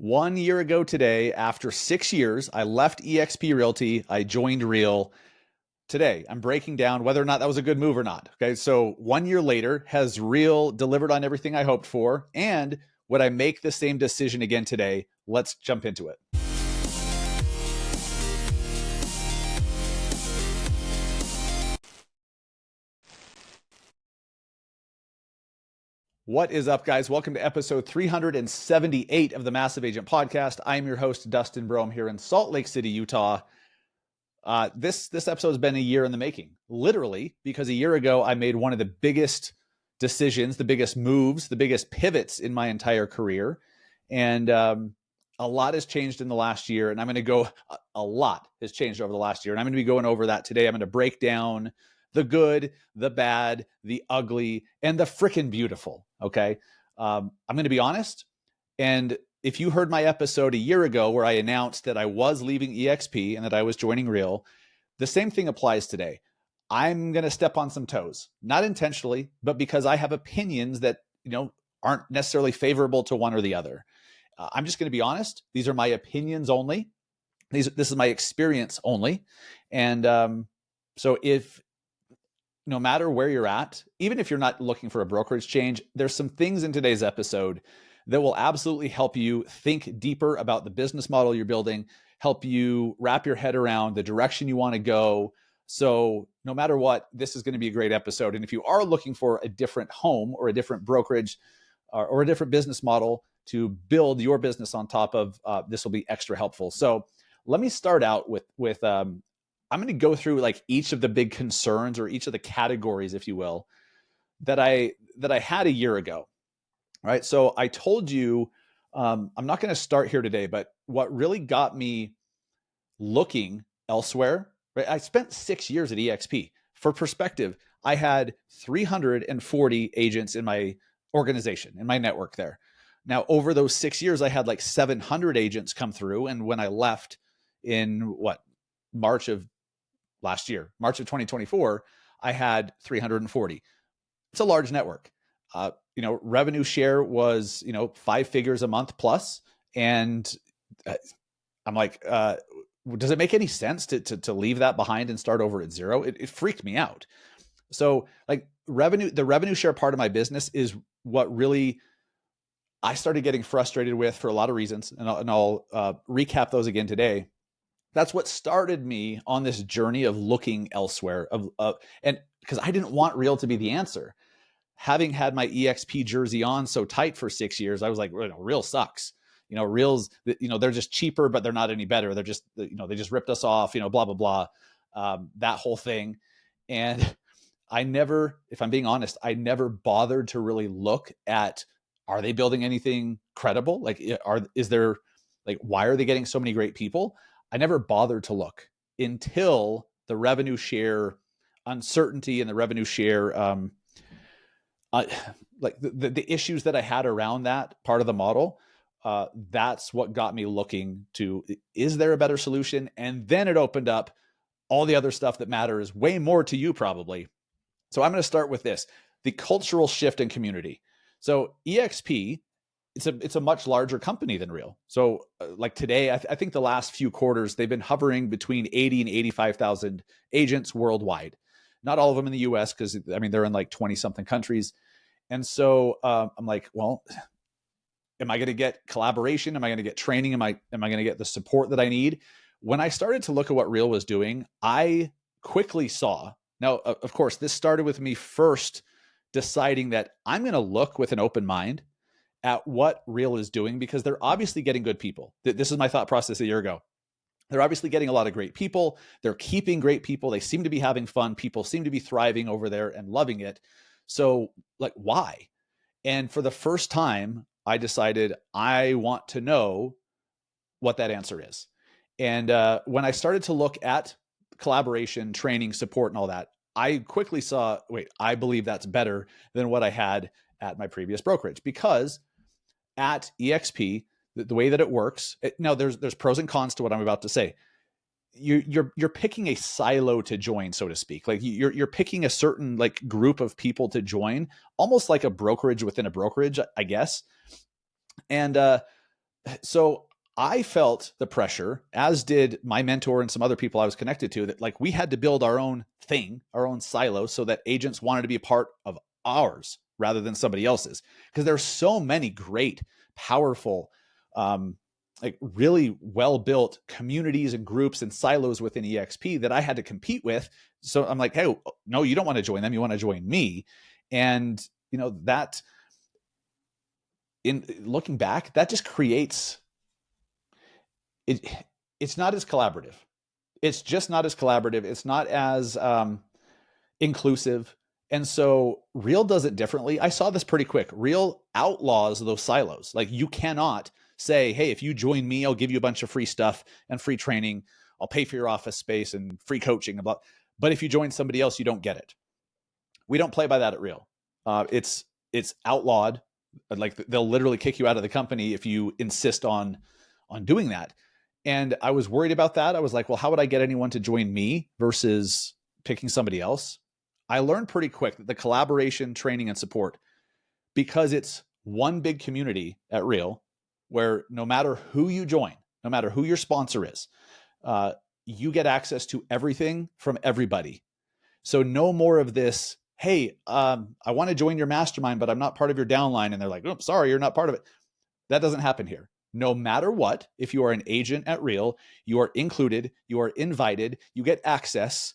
1 year ago today, after 6 years, I left eXp Realty. I joined Real. Today, I'm breaking down whether or not that was a good move or not. Okay, so 1 year later, has Real delivered on everything I hoped for? And would I make the same decision again today? Let's jump into it. What is up, guys? Welcome to episode 378 of the Massive Agent Podcast. I'm your host, Dustin Brohm, here in Salt Lake City, Utah. This episode has been a year in the making, literally, because a year ago I made one of the biggest decisions, the biggest moves, the biggest pivots in my entire career, and a lot has changed in the last year. And I'm going to go. A lot has changed over the last year, and I'm going to be going over that today. I'm going to break down the good, the bad, the ugly, and the frickin' beautiful. Okay, I'm going to be honest, and if you heard my episode a year ago where I announced that I was leaving eXp and that I was joining Real, the same thing applies today. I'm going to step on some toes, not intentionally, but because I have opinions that, aren't necessarily favorable to one or the other. I'm just going to be honest. These are my opinions only. This is my experience only. And so if no matter where you're at, even if you're not looking for a brokerage change, there's some things in today's episode that will absolutely help you think deeper about the business model you're building, help you wrap your head around the direction you want to go. So no matter what, this is going to be a great episode. And if you are looking for a different home or a different brokerage or a different business model to build your business on top of, this will be extra helpful. So let me start out with I'm going to go through like each of the big concerns or each of the categories, if you will, that I had a year ago. All right. So I told you, I'm not going to start here today, but what really got me looking elsewhere, right? I spent 6 years at eXp. For perspective, I had 340 agents in my organization, in my network there. Now, over those 6 years, I had like 700 agents come through. And when I left in March of last year, March of 2024, I had 340. It's a large network. Revenue share was, 5 figures a month plus. And I'm like, does it make any sense to leave that behind and start over at zero? It freaked me out. So like the revenue share part of my business is what really I started getting frustrated with for a lot of reasons. And I'll recap those again today. That's what started me on this journey of looking elsewhere and because I didn't want Real to be the answer. Having had my eXp jersey on so tight for 6 years, I was like, Real sucks. Real's, they're just cheaper, but they're not any better. They're just, they just ripped us off, blah, blah, blah. That whole thing. And I never, if I'm being honest, I never bothered to really look at, are they building anything credible? Like, why are they getting so many great people? I never bothered to look until the revenue share uncertainty and the revenue share, like the issues that I had around that part of the model. That's what got me looking to, is there a better solution? And then it opened up all the other stuff that matters way more to you probably. So I'm going to start with this, the cultural shift in community. So eXp, it's a much larger company than Real. So like today, I think the last few quarters, they've been hovering between 80 and 85,000 agents worldwide. Not all of them in the US, because they're in like 20 something countries. And so I'm like, well, am I going to get collaboration? Am I going to get training? Am I going to get the support that I need? When I started to look at what Real was doing, I quickly saw, now, of course, this started with me first deciding that I'm going to look with an open mind at what Real is doing, because they're obviously getting good people. This is my thought process a year ago. They're obviously getting a lot of great people. They're keeping great people. They seem to be having fun. People seem to be thriving over there and loving it. So like, why? And for the first time, I decided I want to know what that answer is. And when I started to look at collaboration, training, support, and all that, I quickly saw, wait, I believe that's better than what I had at my previous brokerage, because at eXp, the way that it works, now there's pros and cons to what I'm about to say. You're picking a silo to join, so to speak. Like you're picking a certain like group of people to join, almost like a brokerage within a brokerage, I guess. And So I felt the pressure, as did my mentor and some other people I was connected to, that like we had to build our own thing, our own silo, so that agents wanted to be a part of ours rather than somebody else's. Because there's so many great, powerful, um, like really well built communities and groups and silos within eXp that I had to compete with. So I'm like, hey, no, you don't want to join them. You want to join me. And, that in looking back, that just creates it. It's not as collaborative. It's just not as collaborative. It's not as inclusive. And so Real does it differently. I saw this pretty quick. Real outlaws those silos. Like you cannot say, hey, if you join me, I'll give you a bunch of free stuff and free training. I'll pay for your office space and free coaching. But if you join somebody else, you don't get it. We don't play by that at Real. It's outlawed. Like they'll literally kick you out of the company if you insist on doing that. And I was worried about that. I was like, well, how would I get anyone to join me versus picking somebody else? I learned pretty quick that the collaboration, training, and support, because it's one big community at Real, where no matter who you join, no matter who your sponsor is, you get access to everything from everybody. So no more of this, hey, I want to join your mastermind, but I'm not part of your downline. And they're like, oh, sorry, you're not part of it. That doesn't happen here. No matter what, if you are an agent at Real, you are included, you are invited, you get access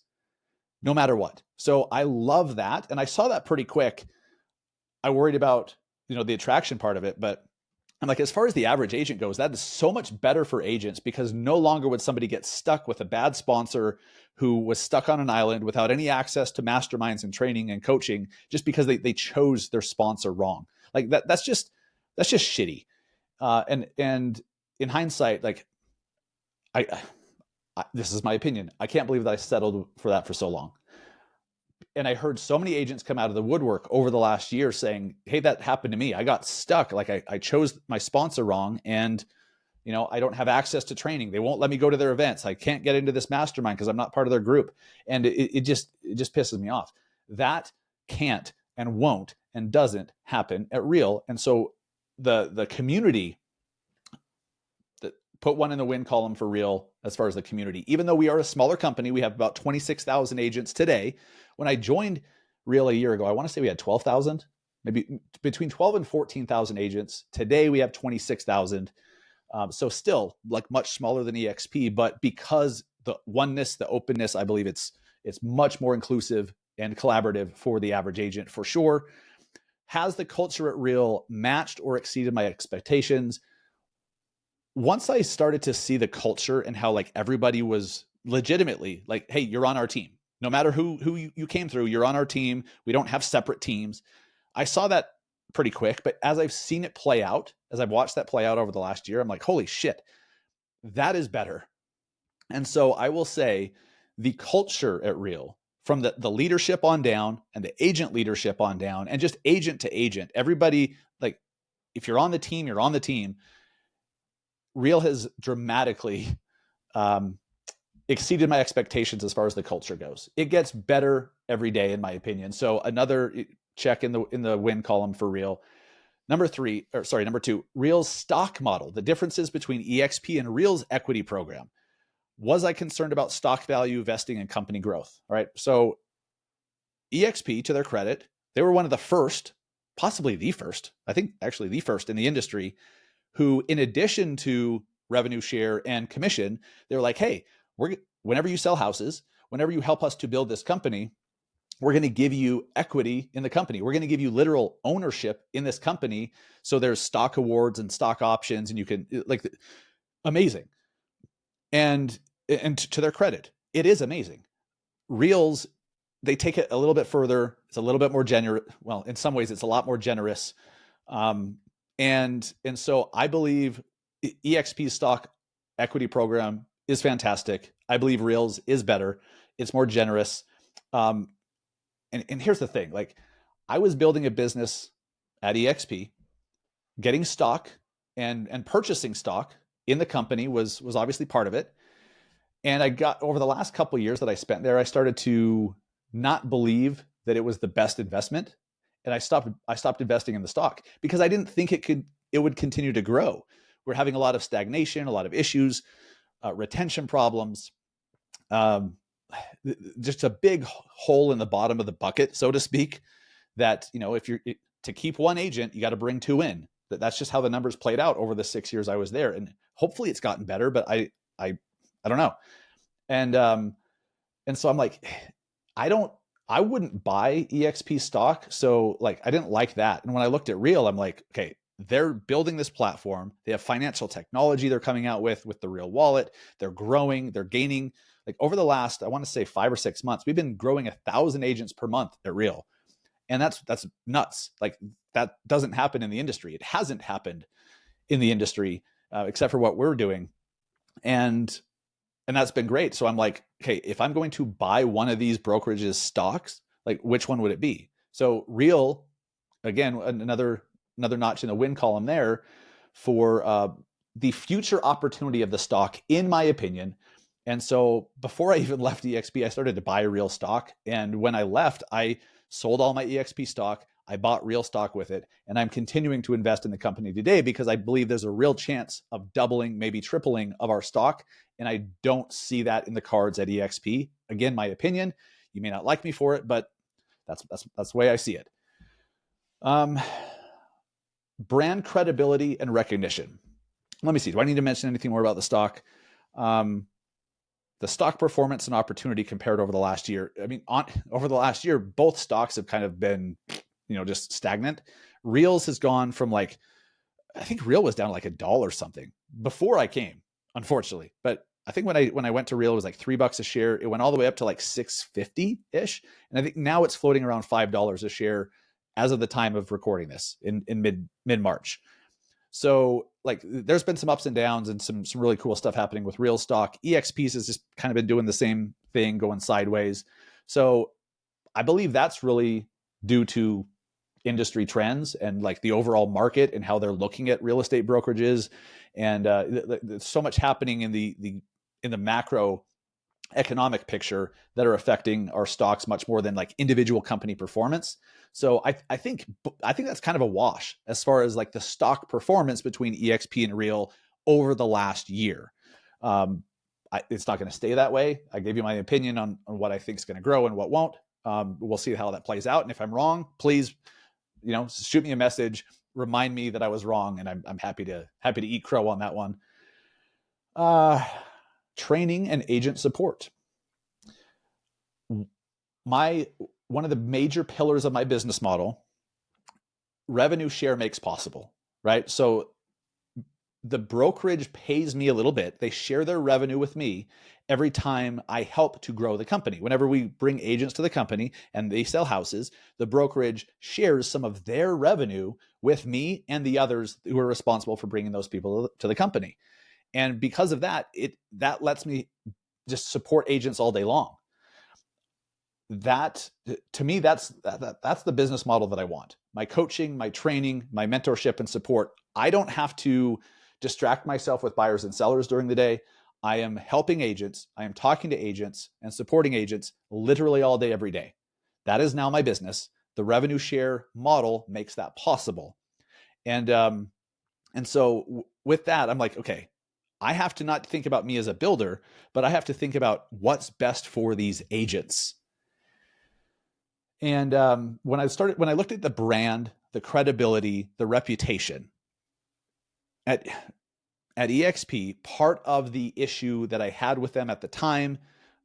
no matter what. So I love that. And I saw that pretty quick. I worried about, the attraction part of it, but I'm like, as far as the average agent goes, that is so much better for agents, because no longer would somebody get stuck with a bad sponsor who was stuck on an island without any access to masterminds and training and coaching just because they chose their sponsor wrong. Like that's just shitty. And in hindsight, like I this is my opinion. I can't believe that I settled for that for so long. And I heard so many agents come out of the woodwork over the last year saying, hey, that happened to me. I got stuck. Like I chose my sponsor wrong. And, I don't have access to training. They won't let me go to their events. I can't get into this mastermind because I'm not part of their group. And it just pisses me off. That can't and won't and doesn't happen at Real. And so the community, that put one in the win column for Real as far as the community. Even though we are a smaller company, we have about 26,000 agents today. When I joined Real a year ago, I want to say we had 12,000, maybe between 12 and 14,000 agents. Today we have 26,000. So still like much smaller than eXp, but because the oneness, the openness, I believe it's much more inclusive and collaborative for the average agent for sure. Has the culture at Real matched or exceeded my expectations? Once I started to see the culture and how like everybody was legitimately like, hey, you're on our team. No matter who you came through, you're on our team. We don't have separate teams. I saw that pretty quick, but as I've seen it play out, as I've watched that play out over the last year, I'm like, holy shit, that is better. And so I will say the culture at Real, from the leadership on down and the agent leadership on down, and just agent to agent, everybody, like if you're on the team, you're on the team. Real has dramatically exceeded my expectations as far as the culture goes. It gets better every day, in my opinion. So another check in the win column for Real. Number two, Real's stock model, the differences between eXp and Real's equity program. Was I concerned about stock value, vesting, and company growth? All right. So eXp, to their credit, they were one of the first, possibly the first, I think actually the first in the industry, who, in addition to revenue share and commission, they're like, hey, whenever you sell houses, whenever you help us to build this company, we're going to give you equity in the company. We're going to give you literal ownership in this company. So there's stock awards and stock options, and you can like amazing. And to their credit, it is amazing. Reals, they take it a little bit further. It's a little bit more generous. Well, in some ways, it's a lot more generous. And so I believe eXp's stock equity program is fantastic. I believe Reals is better. It's more generous. And here's the thing, like I was building a business at eXp, getting stock and purchasing stock in the company was obviously part of it. And I got, over the last couple of years that I spent there, I started to not believe that it was the best investment. And I stopped investing in the stock because I didn't think it would continue to grow. we're having a lot of stagnation, a lot of issues, retention problems, um, just a big hole in the bottom of the bucket, so to speak, that, if you're to keep one agent, you got to bring two in. That's just how the numbers played out over the 6 years I was there. And hopefully it's gotten better, but I don't know. And so I'm like, I wouldn't buy eXp stock. So like, I didn't like that. And when I looked at Real, I'm like, okay, they're building this platform. They have financial technology they're coming out with the Real wallet. They're growing, they're gaining. Like over the last, I want to say 5 or 6 months, we've been growing 1,000 agents per month at Real. And that's nuts. Like that doesn't happen in the industry. It hasn't happened in the industry, except for what we're doing. And that's been great. So I'm like, okay, if I'm going to buy one of these brokerages stocks, like which one would it be? So Real, again, another notch in the win column there for the future opportunity of the stock, in my opinion. And so before I even left eXp, I started to buy Real stock. And when I left, I sold all my eXp stock. I bought Real stock with it. And I'm continuing to invest in the company today because I believe there's a real chance of doubling, maybe tripling of our stock. And I don't see that in the cards at eXp. Again, my opinion. You may not like me for it, but that's the way I see it. Brand credibility and recognition. Let me see. Do I need to mention anything more about the stock? The stock performance and opportunity compared over the last year. I mean, over the last year, both stocks have kind of been, just stagnant. Reals has gone from like, I think Real was down like $1 something before I came, unfortunately. But I think when I went to Real, it was like $3 a share. It went all the way up to like $6.50 ish, and I think now it's floating around $5 a share as of the time of recording this in mid March. So like there's been some ups and downs and some really cool stuff happening with Real stock. eXp has just kind of been doing the same thing, going sideways. So I believe that's really due to industry trends and like the overall market and how they're looking at real estate brokerages. And there's so much happening in the macro economic picture that are affecting our stocks much more than like individual company performance. So I think that's kind of a wash as far as like the stock performance between eXp and Real over the last year. It's not going to stay that way. I gave you my opinion on what I think is going to grow and what won't. We'll see how that plays out. And if I'm wrong, please, shoot me a message, remind me that I was wrong, and I'm happy to eat crow on that one. Training and agent support. One of the major pillars of my business model, revenue share makes possible, right? So the brokerage pays me a little bit. They share their revenue with me every time I help to grow the company. Whenever we bring agents to the company and they sell houses, the brokerage shares some of their revenue with me and the others who are responsible for bringing those people to the company. And because of that, that lets me just support agents all day long. That, to me, that's the business model that I want. My coaching, my training, my mentorship and support. I don't have to distract myself with buyers and sellers during the day. I am helping agents. I am talking to agents and supporting agents literally all day, every day. That is now my business. The revenue share model makes that possible. And so with that, I'm like, okay, I have to not think about me as a builder, but I have to think about what's best for these agents. And when I looked at the brand, the credibility, the reputation at eXp, part of the issue that I had with them at the time,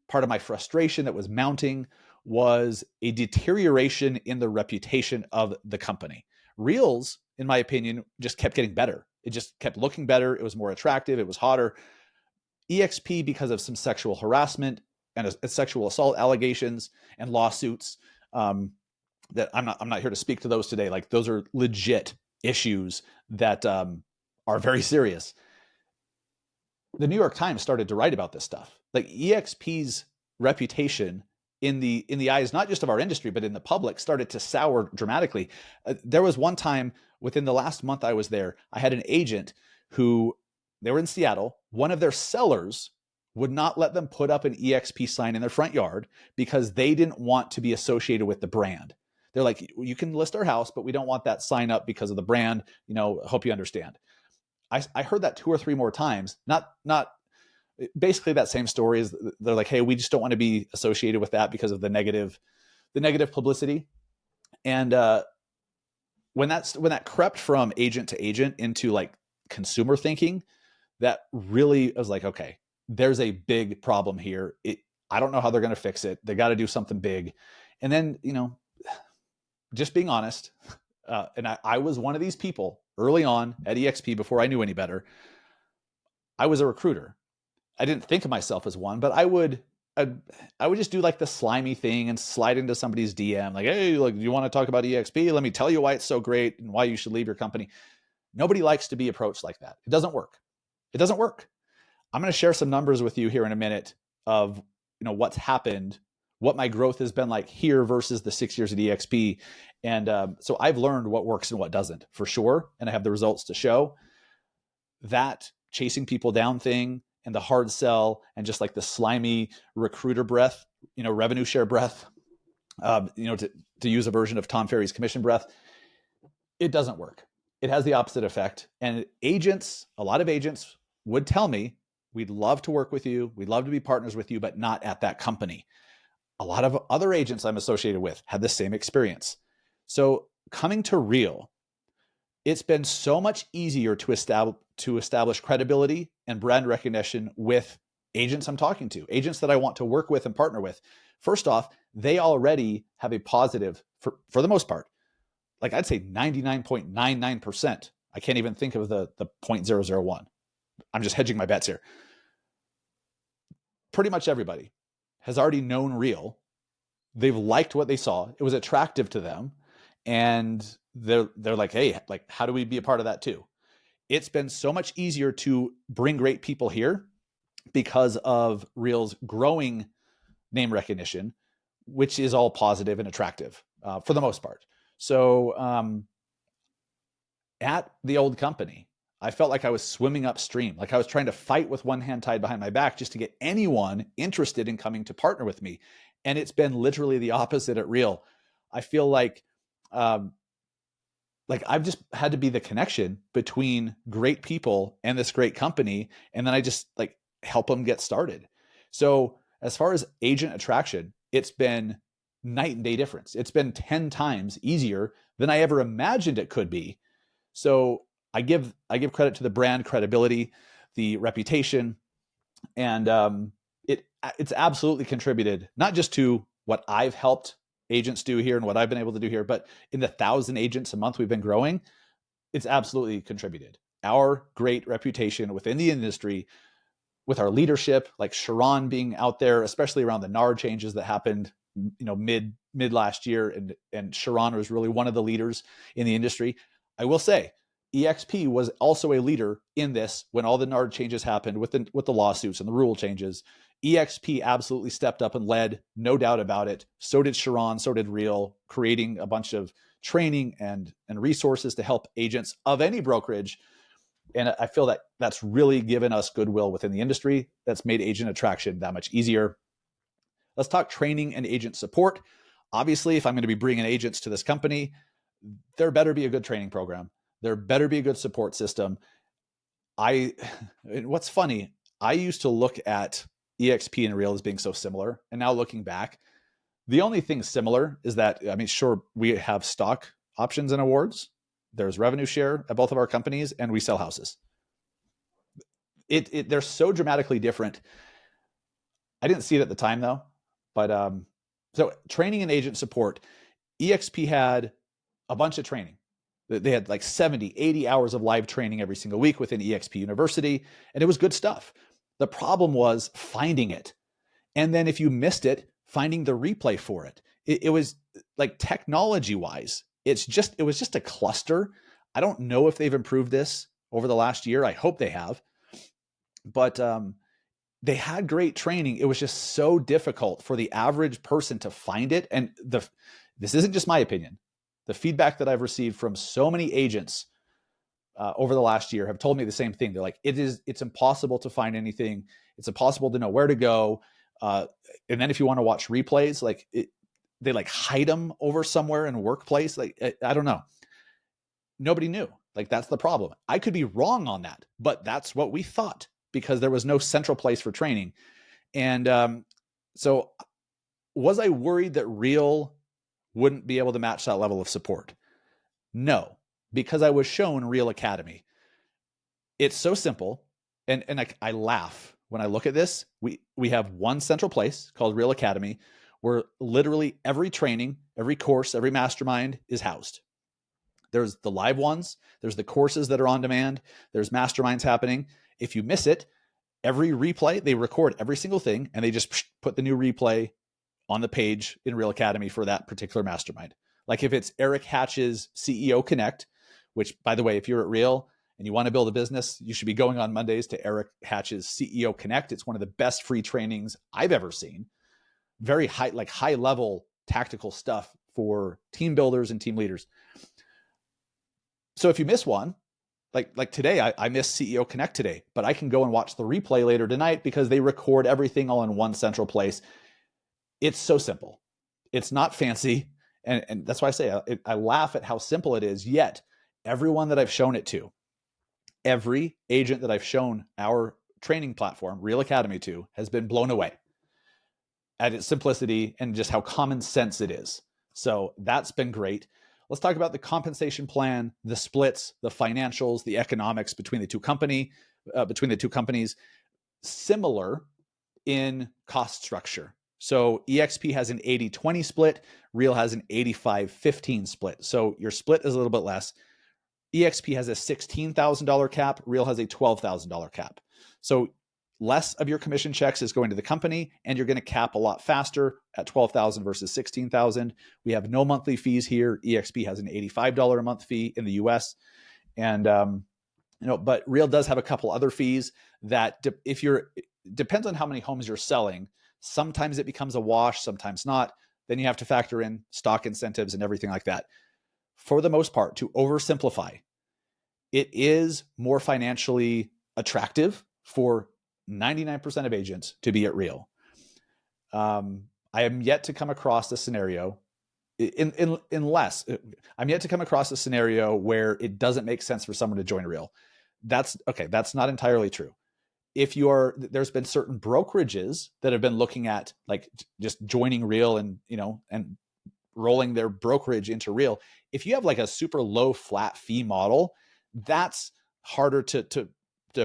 part of my frustration that was mounting, was a deterioration in the reputation of the company. Reals, in my opinion, just kept getting better. It just kept looking better. It was more attractive. It was hotter. eXp, because of some sexual harassment and sexual assault allegations and lawsuits, that I'm not here to speak to those today. Like those are legit issues that are very serious. The New York Times started to write about this stuff. Like eXp's reputation in the eyes, not just of our industry, but in the public, started to sour dramatically. There was one time within the last month I was there, I had an agent who, they were in Seattle. One of their sellers would not let them put up an eXp sign in their front yard because they didn't want to be associated with the brand. They're like, you can list our house, but we don't want that sign up because of the brand. Hope you understand. I heard that 2 or 3 more times, not basically that same story is they're like, hey, we just don't want to be associated with that because of the negative publicity. And when that crept from agent to agent into like consumer thinking, that really was like, okay, there's a big problem here. I don't know how they're going to fix it. They got to do something big. And then, just being honest, and I was one of these people early on at eXp before I knew any better. I was a recruiter. I didn't think of myself as one, but I would just do like the slimy thing and slide into somebody's DM like, hey, look, you want to talk about eXp? Let me tell you why it's so great and why you should leave your company. Nobody likes to be approached like that. It doesn't work. It doesn't work. I'm going to share some numbers with you here in a minute of what's happened, what my growth has been like here versus the 6 years at eXp. And so I've learned what works and what doesn't for sure. And I have the results to show. That chasing people down thing and the hard sell and just like the slimy recruiter breath, revenue share breath, to use a version of Tom Ferry's commission breath, it doesn't work. It has the opposite effect. And a lot of agents would tell me, we'd love to work with you. We'd love to be partners with you, but not at that company. A lot of other agents I'm associated with had the same experience. So coming to Real, it's been so much easier to establish credibility and brand recognition with agents I'm talking to, agents that I want to work with and partner with. First off, they already have a positive, for the most part, like I'd say 99.99%. I can't even think of the 0.001. I'm just hedging my bets here. Pretty much everybody has already known Real. They've liked what they saw. It was attractive to them. And they're like, hey, like, how do we be a part of that too? It's been so much easier to bring great people here because of Real's growing name recognition, which is all positive and attractive for the most part. So at the old company, I felt like I was swimming upstream, like I was trying to fight with one hand tied behind my back just to get anyone interested in coming to partner with me. And it's been literally the opposite at Real. I feel like I've just had to be the connection between great people and this great company. And then I just like help them get started. So as far as agent attraction, it's been night and day difference. It's been 10 times easier than I ever imagined it could be. So I give credit to the brand credibility, the reputation, and it's absolutely contributed not just to what I've helped agents do here and what I've been able to do here, but in the 1,000 agents a month we've been growing, it's absolutely contributed. Our great reputation within the industry, with our leadership, like Sharon being out there, especially around the NAR changes that happened, mid last year, and Sharon was really one of the leaders in the industry. I will say, eXp was also a leader in this when all the NAR changes happened with the lawsuits and the rule changes. eXp absolutely stepped up and led, no doubt about it. So did Sharon, so did Real, creating a bunch of training and resources to help agents of any brokerage. And I feel that that's really given us goodwill within the industry. That's made agent attraction that much easier. Let's talk training and agent support. Obviously, if I'm going to be bringing agents to this company, there better be a good training program. There better be a good support system. What's funny, I used to look at eXp and Real as being so similar. And now looking back, the only thing similar is that, sure, we have stock options and awards. There's revenue share at both of our companies, and we sell houses. They're so dramatically different. I didn't see it at the time though, but so training and agent support, eXp had a bunch of training. They had like 70, 80 hours of live training every single week within eXp University, and it was good stuff. The problem was finding it. And then if you missed it, finding the replay for it. It was like technology wise, it was just a cluster. I don't know if they've improved this over the last year. I hope they have. But they had great training. It was just so difficult for the average person to find it. And this isn't just my opinion. The feedback that I've received from so many agents over the last year have told me the same thing. They're like, it's impossible to find anything. It's impossible to know where to go. And then if you want to watch replays, they like hide them over somewhere in a workplace. Like, I don't know. Nobody knew. Like that's the problem. I could be wrong on that, but that's what we thought because there was no central place for training. And so was I worried that Real wouldn't be able to match that level of support? No, because I was shown Real Academy. It's so simple. And I laugh when I look at this. We have one central place called Real Academy where literally every training, every course, every mastermind is housed. There's the live ones, there's the courses that are on demand, there's masterminds happening. If you miss it, every replay, they record every single thing and they just put the new replay on the page in Real Academy for that particular mastermind. Like if it's Eric Hatch's CEO Connect, which by the way, if you're at Real and you want to build a business, you should be going on Mondays to Eric Hatch's CEO Connect. It's one of the best free trainings I've ever seen. Very high, like high level tactical stuff for team builders and team leaders. So if you miss one, like today, I missed CEO Connect today, but I can go and watch the replay later tonight because they record everything all in one central place. It's so simple. It's not fancy. And that's why I say I laugh at how simple it is, yet everyone that I've shown it to, every agent that I've shown our training platform, Real Academy, to, has been blown away at its simplicity and just how common sense it is. So that's been great. Let's talk about the compensation plan, the splits, the financials, the economics between the two companies. Similar in cost structure. So eXp has an 80-20 split. Real has an 85-15 split. So your split is a little bit less. eXp has a $16,000 cap. Real has a $12,000 cap. So less of your commission checks is going to the company, and you're going to cap a lot faster at $12,000 versus $16,000. We have no monthly fees here. eXp has an $85 a month fee in the US. And, but Real does have a couple other fees that depends on how many homes you're selling. Sometimes it becomes a wash, sometimes not. Then you have to factor in stock incentives and everything like that. For the most part, to oversimplify, it is more financially attractive for 99% of agents to be at Real. I am yet to come across a scenario, unless I'm yet to come across a scenario where it doesn't make sense for someone to join Real. That's not entirely true. There's been certain brokerages that have been looking at like just joining Real and rolling their brokerage into Real. If you have like a super low flat fee model, that's harder to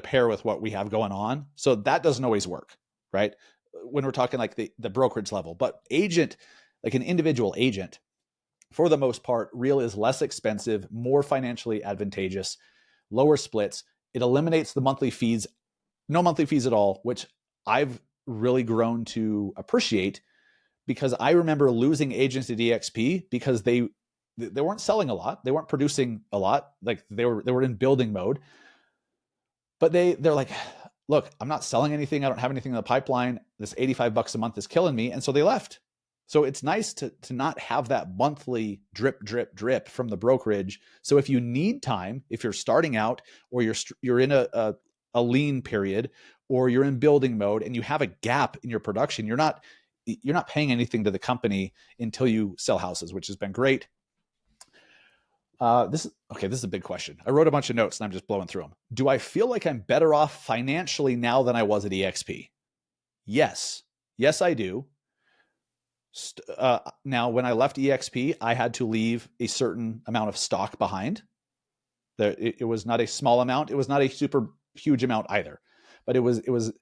pair with what we have going on. So that doesn't always work, right? When we're talking like the brokerage level, but agent, like an individual agent, for the most part, Real is less expensive, more financially advantageous, lower splits. It eliminates the monthly fees, no monthly fees at all, which I've really grown to appreciate because I remember losing agents at eXp because they weren't selling a lot. They weren't producing a lot. Like they were in building mode. But they're like, look, I'm not selling anything. I don't have anything in the pipeline. This $85 a month is killing me. And so they left. So it's nice to not have that monthly drip from the brokerage. So if you need time, if you're starting out or you're in a lean period or you're in building mode and you have a gap in your production, you're not paying anything to the company until you sell houses, which has been great. This is a big question. I wrote a bunch of notes and I'm just blowing through them. Do I feel like I'm better off financially now than I was at eXp? Yes, I do. Now, when I left eXp, I had to leave a certain amount of stock behind. It was not a small amount. It was not a super huge amount either, but it was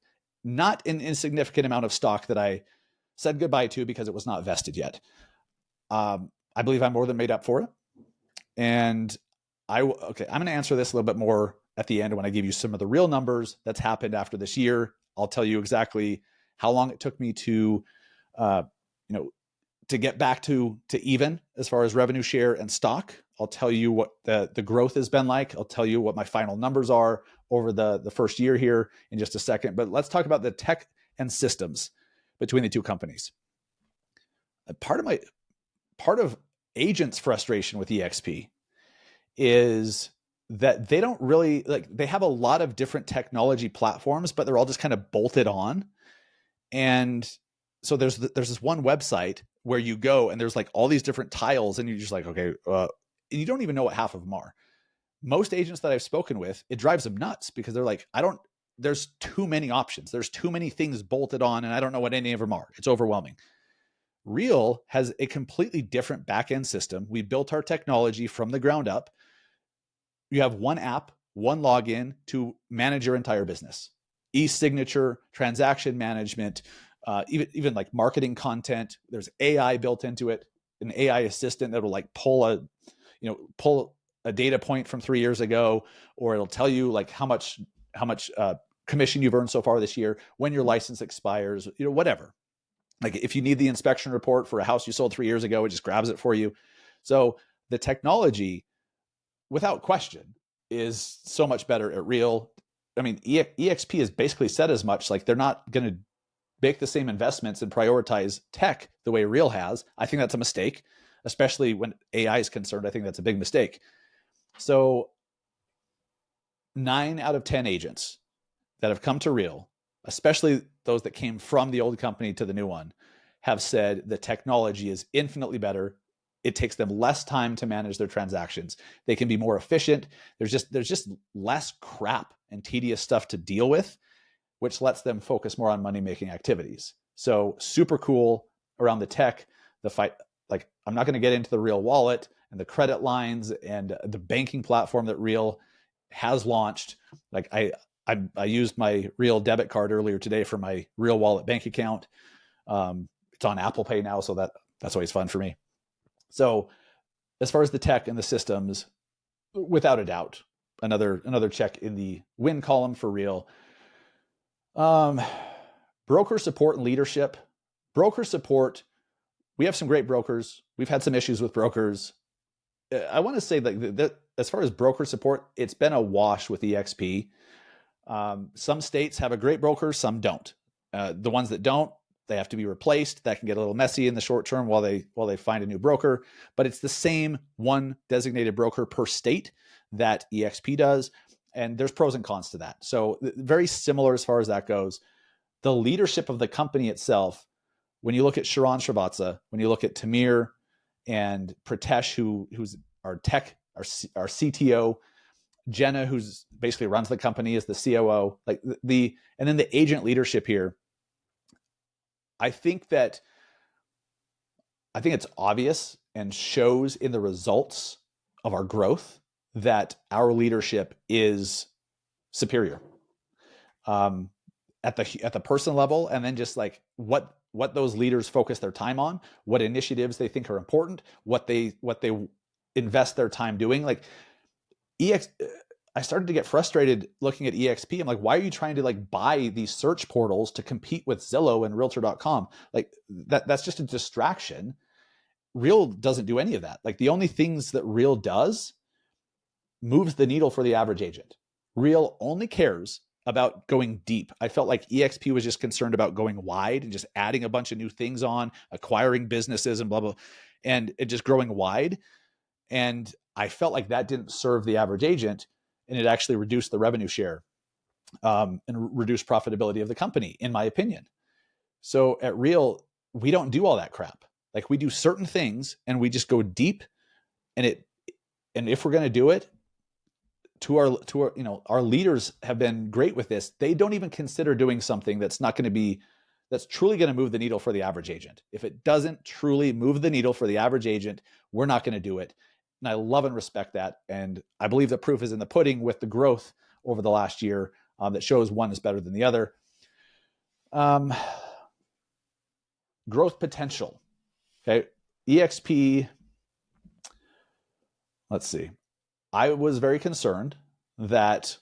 not an insignificant amount of stock that I said goodbye to because it was not vested yet. I believe I'm more than made up for it. And I'm going to answer this a little bit more at the end when I give you some of the real numbers that's happened after this year. I'll tell you exactly how long it took me to get back to even as far as revenue share and stock. I'll tell you what the growth has been like. I'll tell you what my final numbers are over the first year here in just a second. But let's talk about the tech and systems between the two companies. Part of agents' frustration with eXp is that they don't really they have a lot of different technology platforms, but they're all just kind of bolted on. And so there's this one website where you go and there's like all these different tiles and you're just like, okay, and you don't even know what half of them are. most agents that I've spoken with, it drives them nuts because they're like, there's too many options. There's too many things bolted on, and I don't know what any of them are. It's overwhelming. Real has a completely different back-end system. We built our technology from the ground up. You have one app, one login to manage your entire business. E-signature, transaction management, even like marketing content. There's AI built into it, an AI assistant that will like pull a data point from 3 years ago, or it'll tell you like how much commission you've earned so far this year, when your license expires, whatever. Like if you need the inspection report for a house you sold 3 years ago, it just grabs it for you. So the technology, without question, is so much better at Real. I mean, eXp has basically said as much. Like they're not going to make the same investments and prioritize tech the way Real has. I think that's a mistake, especially when AI is concerned. I think that's a big mistake. So 9 out of 10 agents that have come to Real, especially those that came from the old company to the new one, have said the technology is infinitely better. It takes them less time to manage their transactions. They can be more efficient. There's just less crap and tedious stuff to deal with, which lets them focus more on money-making activities. So super cool around the tech, the fight. Like I'm not going to get into the Real wallet and the credit lines and the banking platform that Real has launched. Like I used my Real debit card earlier today for my Real wallet bank account. It's on Apple Pay now, so that's always fun for me. So as far as the tech and the systems, without a doubt, another check in the win column for Real. Broker support and leadership. Broker support, we have some great brokers. We've had some issues with brokers. I want to say that as far as broker support, it's been a wash with eXp. Some states have a great broker, some don't. The ones that don't, they have to be replaced. That can get a little messy in the short term while they find a new broker. But it's the same one designated broker per state that eXp does, and there's pros and cons to that. So very similar as far as that goes. The leadership of the company itself, when you look at Sharon Srivatsa, when you look at Tamir and Pratesh, who's our tech, our CTO, Jenna, who's basically runs the company, is the COO, like and then the agent leadership here. I think it's obvious and shows in the results of our growth that our leadership is superior. At the personal level, and then just like what those leaders focus their time on, what initiatives they think are important, what they invest their time doing. Like I started to get frustrated looking at eXp. I'm like, why are you trying to like buy these search portals to compete with Zillow and Realtor.com? Like that's just a distraction. Real doesn't do any of that. Like the only things that Real does moves the needle for the average agent. Real only cares about going deep. I felt like eXp was just concerned about going wide and just adding a bunch of new things on, acquiring businesses and blah, blah, and it just growing wide. And I felt like that didn't serve the average agent, and it actually reduced the revenue share and reduced profitability of the company, in my opinion. So at Real, we don't do all that crap. Like we do certain things and we just go deep, and if we're going to do it, to our our leaders have been great with this. They don't even consider doing something that's truly going to move the needle for the average agent. If it doesn't truly move the needle for the average agent, we're not going to do it. And I love and respect that. And I believe the proof is in the pudding with the growth over the last year that shows one is better than the other. Growth potential. Okay. eXp. Let's see. I was very concerned that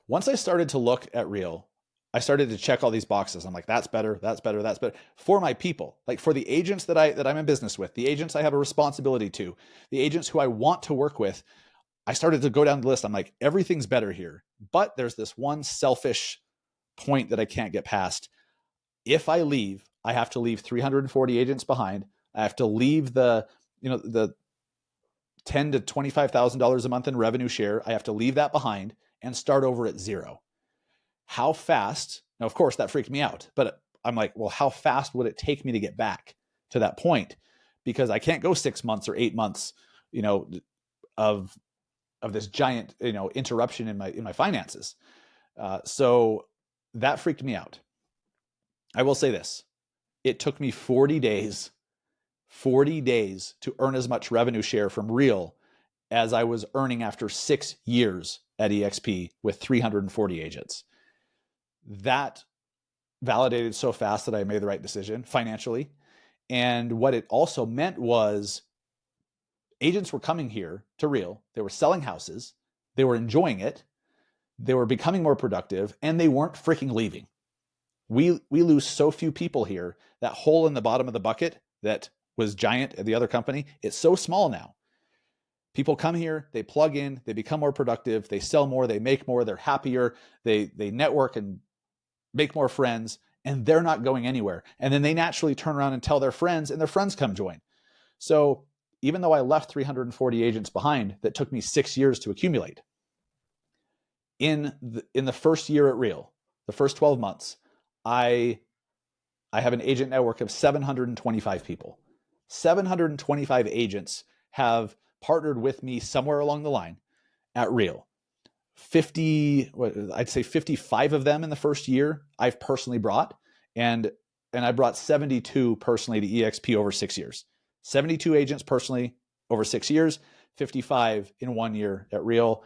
once I started to look at Real, I started to check all these boxes. I'm like, that's better, that's better, that's better for my people. Like for the agents that I'm in business with, the agents I have a responsibility to, the agents who I want to work with, I started to go down the list. I'm like, everything's better here. But there's this one selfish point that I can't get past. If I leave, I have to leave 340 agents behind. I have to leave the $10,000 to $25,000 a month in revenue share. I have to leave that behind and start over at zero. How fast? Now, of course, that freaked me out, but I'm like, well, how fast would it take me to get back to that point? Because I can't go 6 months or 8 months, of of this giant, interruption in my finances. So that freaked me out. I will say this. It took me 40 days to earn as much revenue share from Real as I was earning after 6 years at eXp with 340 agents. That validated so fast that I made the right decision financially. And what it also meant was agents were coming here to Real. They were selling houses. They were enjoying it. They were becoming more productive, and they weren't freaking leaving. We lose so few people here. That hole in the bottom of the bucket that was giant at the other company, it's so small now. People come here, they plug in, they become more productive, they sell more, they make more, they're happier, they network and make more friends, and they're not going anywhere. And then they naturally turn around and tell their friends, and their friends come join. So even though I left 340 agents behind that took me 6 years to accumulate, in the first year at Real, the first 12 months, I have an agent network of 725 people. 725 agents have partnered with me somewhere along the line at Real. 55 of them in the first year I've personally brought, and I brought 72 personally to eXp over 6 years. 72 agents personally over 6 years, 55 in 1 year at Real.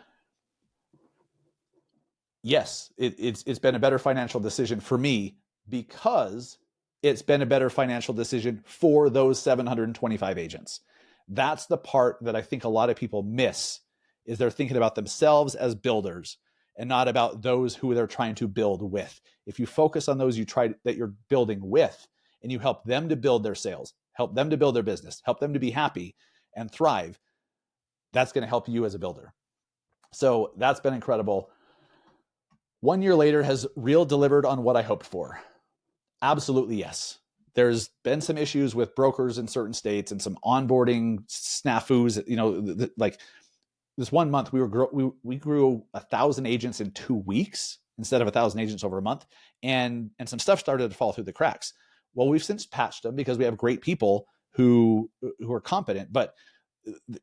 Yes, it's been a better financial decision for me because it's been a better financial decision for those 725 agents. That's the part that I think a lot of people miss, is they're thinking about themselves as builders and not about those who they're trying to build with. If you focus on those that you're building with, and you help them to build their sales, help them to build their business, help them to be happy and thrive, that's going to help you as a builder. So that's been incredible. 1 year later, has Real delivered on what I hoped for? Absolutely yes. There's been some issues with brokers in certain states and some onboarding snafus. Like this 1 month, we grew 1,000 agents in 2 weeks instead of 1,000 agents over a month, and some stuff started to fall through the cracks. Well, we've since patched them because we have great people who are competent, but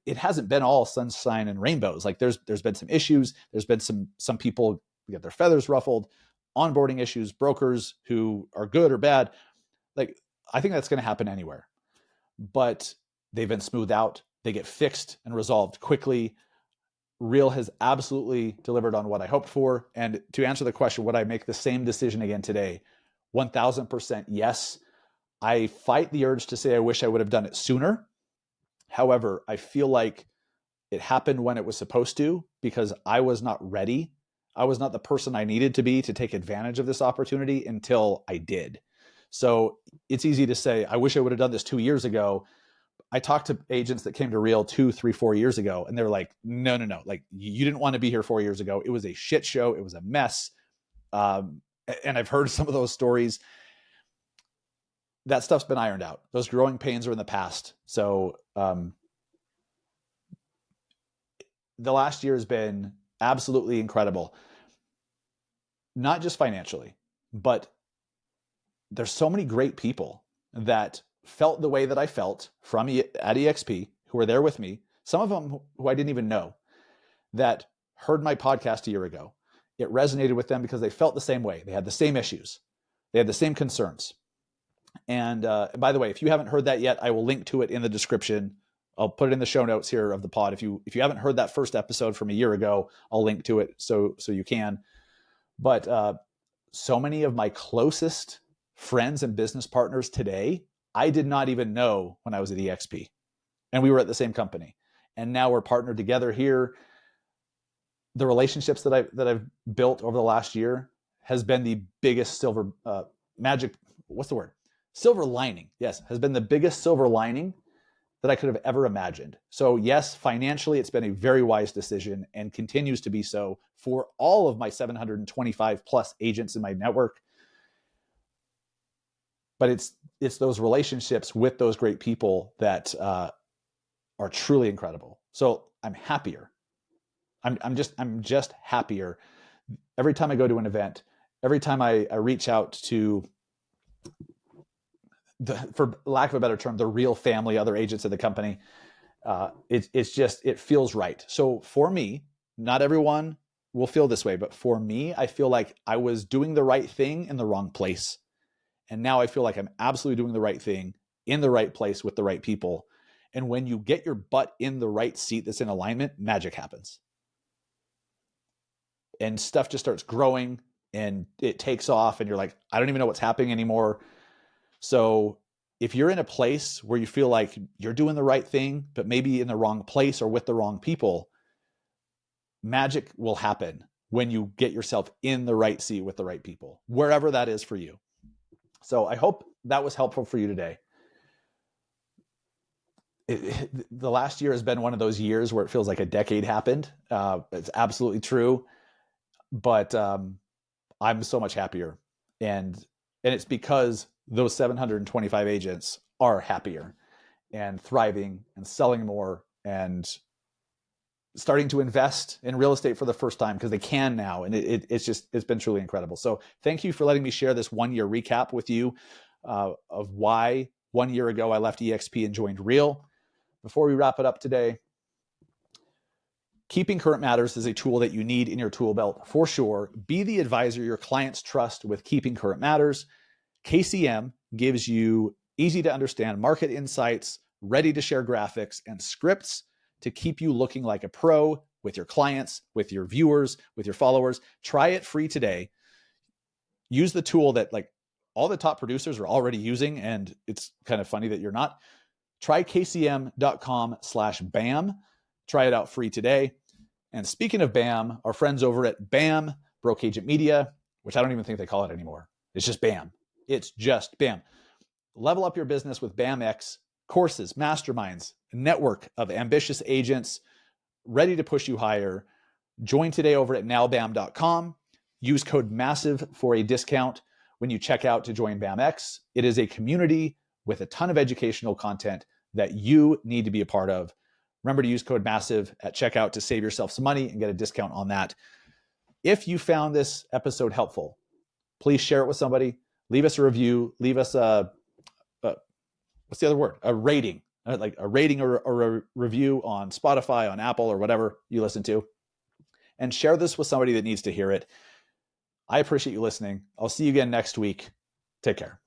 it hasn't been all sunshine and rainbows. Like there's been some issues. There's been some people get their feathers ruffled, onboarding issues, brokers who are good or bad. Like I think that's going to happen anywhere, but they've been smoothed out. They get fixed and resolved quickly. Real has absolutely delivered on what I hoped for. And to answer the question, would I make the same decision again today? 1,000% yes. I fight the urge to say I wish I would have done it sooner. However, I feel like it happened when it was supposed to, because I was not ready. I was not the person I needed to be to take advantage of this opportunity until I did. So it's easy to say, I wish I would have done this 2 years ago. I talked to agents that came to Real 2, 3, 4 years ago, and they're like, no. Like, you didn't want to be here 4 years ago. It was a shit show. It was a mess. And I've heard some of those stories. That stuff's been ironed out. Those growing pains are in the past. So the last year has been absolutely incredible. Not just financially, but there's so many great people that felt the way that I felt at eXp, who were there with me. Some of them who I didn't even know, that heard my podcast a year ago. It resonated with them because they felt the same way. They had the same issues. They had the same concerns. And by the way, if you haven't heard that yet, I will link to it in the description. I'll put it in the show notes here of the pod. If you haven't heard that first episode from a year ago, I'll link to it so you can. But so many of my closest friends and business partners today, I did not even know when I was at eXp, and we were at the same company. And now we're partnered together here. The relationships that I've built over the last year has been the biggest silver lining. Yes, has been the biggest silver lining that I could have ever imagined. So yes, financially, it's been a very wise decision and continues to be so for all of my 725 plus agents in my network. But it's those relationships with those great people that are truly incredible. So I'm happier. I'm just happier every time I go to an event. Every time I reach out to for lack of a better term, the real family, other agents of the company, It feels right. So for me, not everyone will feel this way, but for me, I feel like I was doing the right thing in the wrong place. And now I feel like I'm absolutely doing the right thing in the right place with the right people. And when you get your butt in the right seat that's in alignment, magic happens. And stuff just starts growing and it takes off and you're like, I don't even know what's happening anymore. So if you're in a place where you feel like you're doing the right thing, but maybe in the wrong place or with the wrong people, magic will happen when you get yourself in the right seat with the right people, wherever that is for you. So I hope that was helpful for you today. The last year has been one of those years where it feels like a decade happened. It's absolutely true, but I'm so much happier, and it's because those 725 agents are happier and thriving and selling more and starting to invest in real estate for the first time because they can now. And it's been truly incredible. So thank you for letting me share this 1 year recap with you of why 1 year ago I left eXp and joined Real. Before we wrap it up today, keeping current matters is a tool that you need in your tool belt for sure. Be the advisor your clients trust with keeping current matters. KCM gives you easy to understand market insights, ready to share graphics and scripts to keep you looking like a pro with your clients, with your viewers, with your followers. Try it free today. Use the tool that like all the top producers are already using, and it's kind of funny that you're not. Try kcm.com/BAM. Try it out free today. And speaking of BAM, our friends over at BAM, Broke Agent Media, which I don't even think they call it anymore. It's just BAM. It's just BAM. Level up your business with BAMX courses, masterminds, a network of ambitious agents ready to push you higher. Join today over at nowbam.com. Use code MASSIVE for a discount when you check out to join BAMX. It is a community with a ton of educational content that you need to be a part of. Remember to use code MASSIVE at checkout to save yourself some money and get a discount on that. If you found this episode helpful, please share it with somebody. Leave us a review. Leave us what's the other word? A rating, like a rating or a review on Spotify, on Apple, or whatever you listen to. And share this with somebody that needs to hear it. I appreciate you listening. I'll see you again next week. Take care.